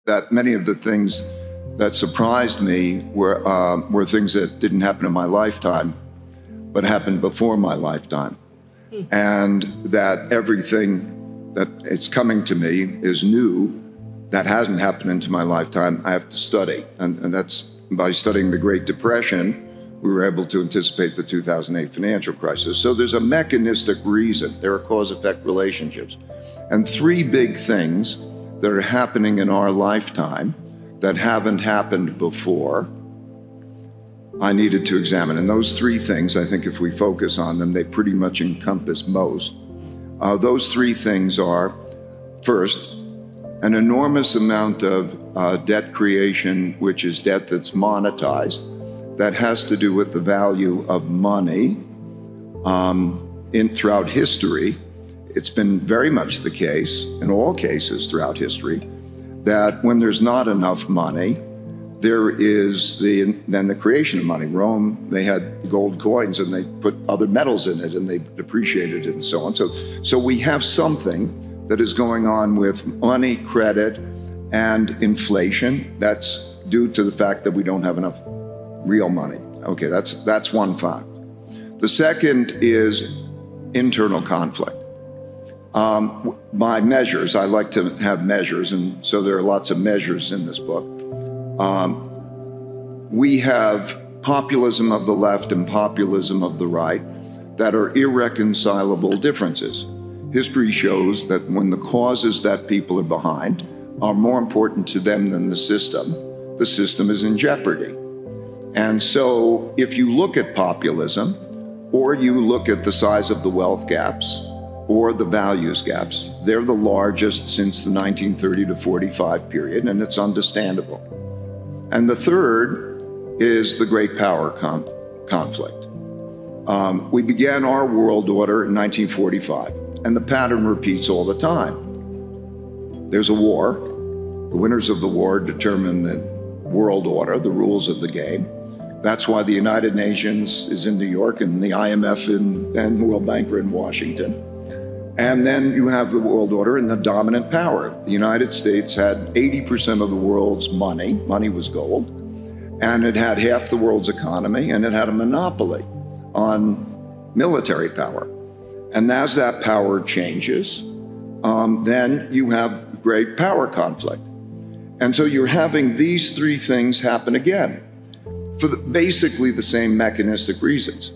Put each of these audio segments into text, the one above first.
that many of the things that surprised me were things that didn't happen in my lifetime, but happened before my lifetime. And that everything that is coming to me is new, that hasn't happened into my lifetime, I have to study. And that's by studying the Great Depression, we were able to anticipate the 2008 financial crisis. So there's a mechanistic reason. There are cause-effect relationships. And three big things that are happening in our lifetime that haven't happened before, I needed to examine. And those three things, I think if we focus on them, they pretty much encompass most. Those three things are, first, an enormous amount of debt creation, which is debt that's monetized, that has to do with the value of money. Throughout history, it's been very much the case, in all cases throughout history, that when there's not enough money, there is then the creation of money. Rome, they had gold coins and they put other metals in it and they depreciated it and so on. So we have something that is going on with money, credit, and inflation. That's due to the fact that we don't have enough real money. Okay, that's one fact. The second is internal conflict. By measures, I like to have measures, and so there are lots of measures in this book. We have populism of the left and populism of the right that are irreconcilable differences. History shows that when the causes that people are behind are more important to them than the system is in jeopardy. And so if you look at populism, or you look at the size of the wealth gaps, or the values gaps, they're the largest since the 1930 to 45 period, and it's understandable. And the third is the great power conflict. We began our world order in 1945, and the pattern repeats all the time. There's a war. The winners of the war determine the world order, the rules of the game. That's why the United Nations is in New York and the IMF and the World Bank are in Washington. And then you have the world order and the dominant power. The United States had 80% of the world's money. Money was gold. And it had half the world's economy, and it had a monopoly on military power. And as that power changes, then you have great power conflict. And so you're having these three things happen again for basically the same mechanistic reasons.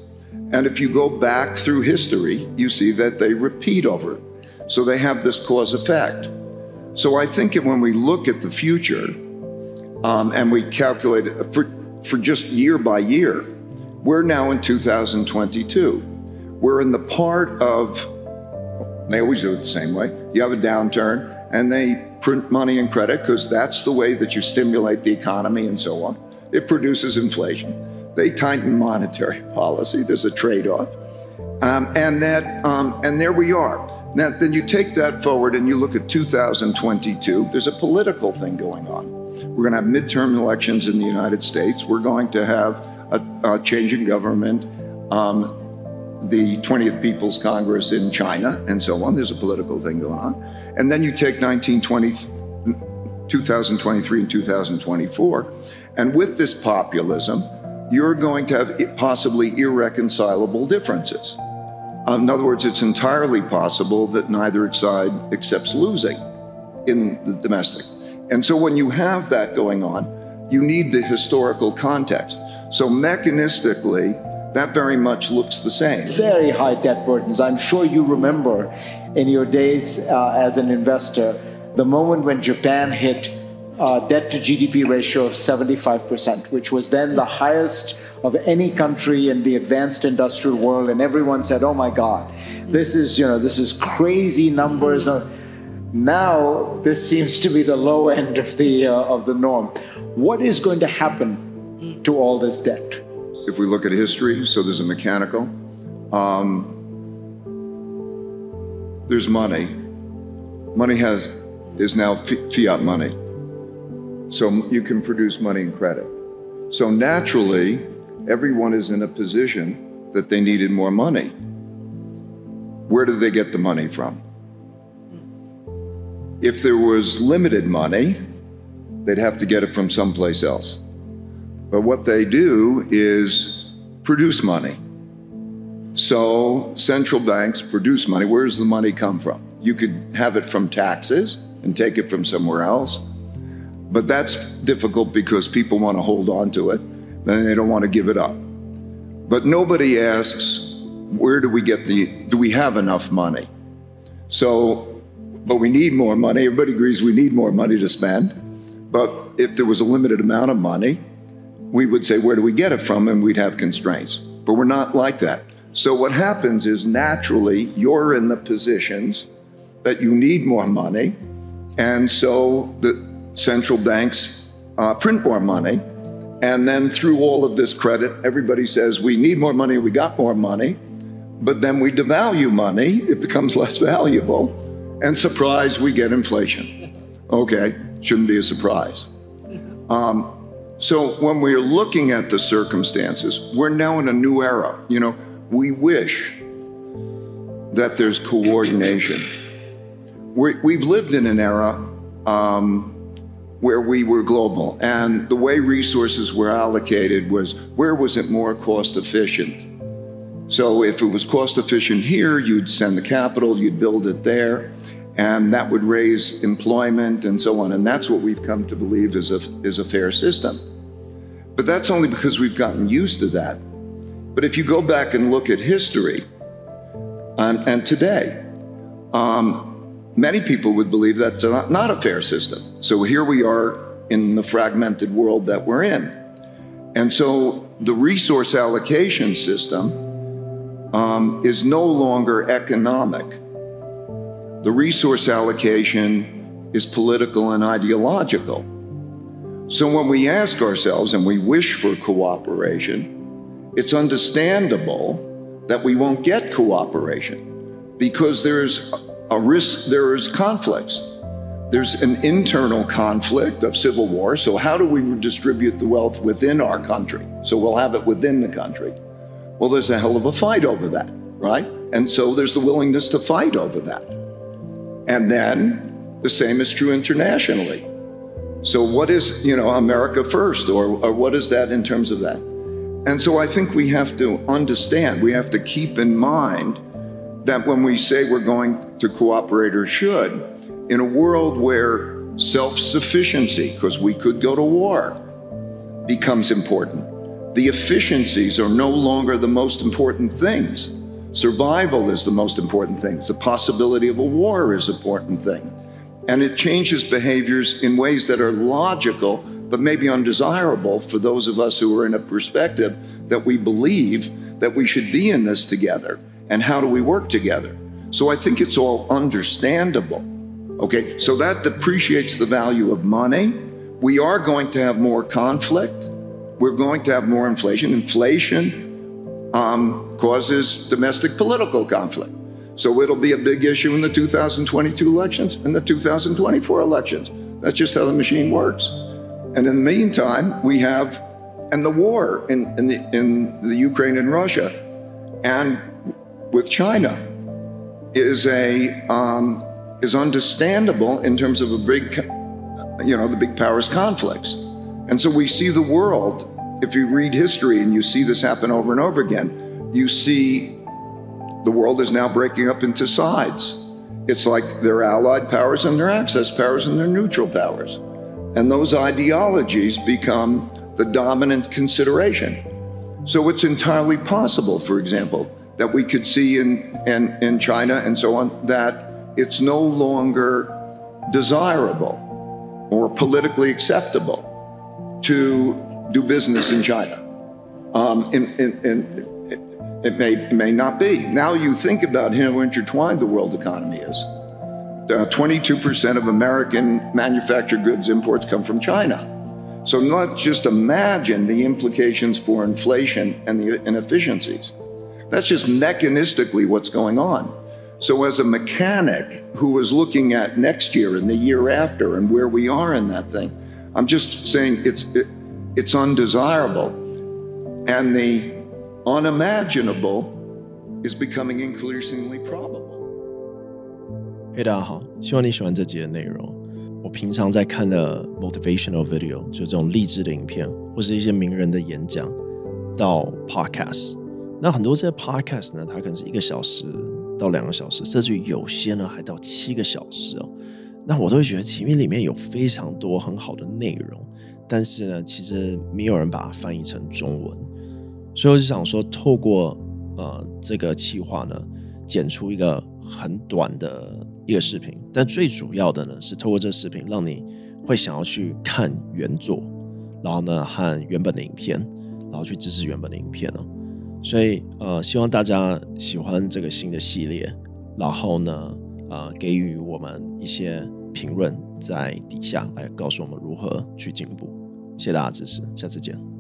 And if you go back through history, you see that they repeat over. So they have this cause effect. So I think that when we look at the future and we calculate it for just year by year, we're now in 2022. We're in the part of, they always do it the same way. You have a downturn and they print money and credit because that's the way that you stimulate the economy and so on. It produces inflation. They tighten monetary policy. There's a trade-off, and there we are. Now, then you take that forward and you look at 2022. There's a political thing going on. We're going to have midterm elections in the United States. We're going to have a change in government, the 20th People's Congress in China, and so on. There's a political thing going on, and then you take 2023 and 2024, and with this populism, you're going to have possibly irreconcilable differences. In other words, it's entirely possible that neither side accepts losing in the domestic. And so when you have that going on, you need the historical context. So mechanistically, that very much looks the same. Very high debt burdens. I'm sure you remember in your days as an investor, the moment when Japan hit debt to GDP ratio of 75%, which was then the highest of any country in the advanced industrial world, and everyone said, "Oh my God, this is crazy numbers." Now this seems to be the low end of the norm. What is going to happen to all this debt? If we look at history, so there's a mechanical. There's money. Money is now fiat money. So you can produce money and credit. So naturally, everyone is in a position that they needed more money. Where did they get the money from? If there was limited money, they'd have to get it from someplace else. But what they do is produce money. So central banks produce money. Where does the money come from? You could have it from taxes and take it from somewhere else. But that's difficult because people want to hold on to it and they don't want to give it up. But nobody asks, where do we have enough money? But we need more money. Everybody agrees we need more money to spend. But if there was a limited amount of money, we would say, where do we get it from? And we'd have constraints. But we're not like that. So what happens is naturally you're in the positions that you need more money. And so the central banks print more money. And then through all of this credit, everybody says, we need more money, we got more money. But then we devalue money, it becomes less valuable. And surprise, we get inflation. Okay, shouldn't be a surprise. So when we're looking at the circumstances, we're now in a new era. You know, we wish that there's coordination. We've lived in an era where we were global, and the way resources were allocated was, where was it more cost efficient? So if it was cost efficient here, you'd send the capital, you'd build it there, and that would raise employment and so on. And that's what we've come to believe is a fair system. But that's only because we've gotten used to that. But if you go back and look at history and today, many people would believe that's not a fair system. So here we are in the fragmented world that we're in. And so the resource allocation system is no longer economic. The resource allocation is political and ideological. So when we ask ourselves and we wish for cooperation, it's understandable that we won't get cooperation because there's a risk, there's conflicts. There's an internal conflict of civil war. So how do we redistribute the wealth within our country? So we'll have it within the country. Well, there's a hell of a fight over that, right? And so there's the willingness to fight over that. And then the same is true internationally. So what is, America first, or what is that in terms of that? And so I think we have to understand, we have to keep in mind that when we say we're going to cooperate or should, in a world where self-sufficiency, because we could go to war, becomes important. The efficiencies are no longer the most important things. Survival is the most important thing. The possibility of a war is an important thing. And it changes behaviors in ways that are logical, but maybe undesirable for those of us who are in a perspective that we believe that we should be in this together. And how do we work together? So I think it's all understandable. Okay, so that depreciates the value of money. We are going to have more conflict. We're going to have more inflation. Inflation causes domestic political conflict. So it'll be a big issue in the 2022 elections and the 2024 elections. That's just how the machine works. And in the meantime, we have, and the war in the Ukraine and Russia, and with China is understandable in terms of the big powers conflicts. And so we see the world, if you read history and you see this happen over and over again, you see the world is now breaking up into sides. It's like there are allied powers and there are axis powers and there are neutral powers. And those ideologies become the dominant consideration. So it's entirely possible, for example, that we could see in China and so on, that it's no longer desirable or politically acceptable to do business in China. It may not be. Now you think about how intertwined the world economy is. 22% of American manufactured goods imports come from China. So not just imagine the implications for inflation and the inefficiencies. That's just mechanistically what's going on. So as a mechanic who is looking at next year and the year after and where we are in that thing, I'm just saying it's undesirable. And the unimaginable is becoming increasingly probable. 嘿，大家好，希望你喜欢这集的内容。我平常在看的 motivational video， 就这种励志的影片，或是一些名人的演讲，到 podcast。那很多这些 podcast 呢，它可能是1个小时到2个小时，甚至于有些呢还到7个小时哦。那我都会觉得前面里面有非常多很好的内容，但是呢，其实没有人把它翻译成中文。所以我就想说，透过这个企划呢，剪出一个很短的一个视频，但最主要的呢是透过这个视频，让你会想要去看原作，然后呢和原本的影片，然后去支持原本的影片哦。所以希望大家喜欢这个新的系列，然后呢给予我们一些评论在底下来告诉我们如何去进步。谢谢大家支持，下次见。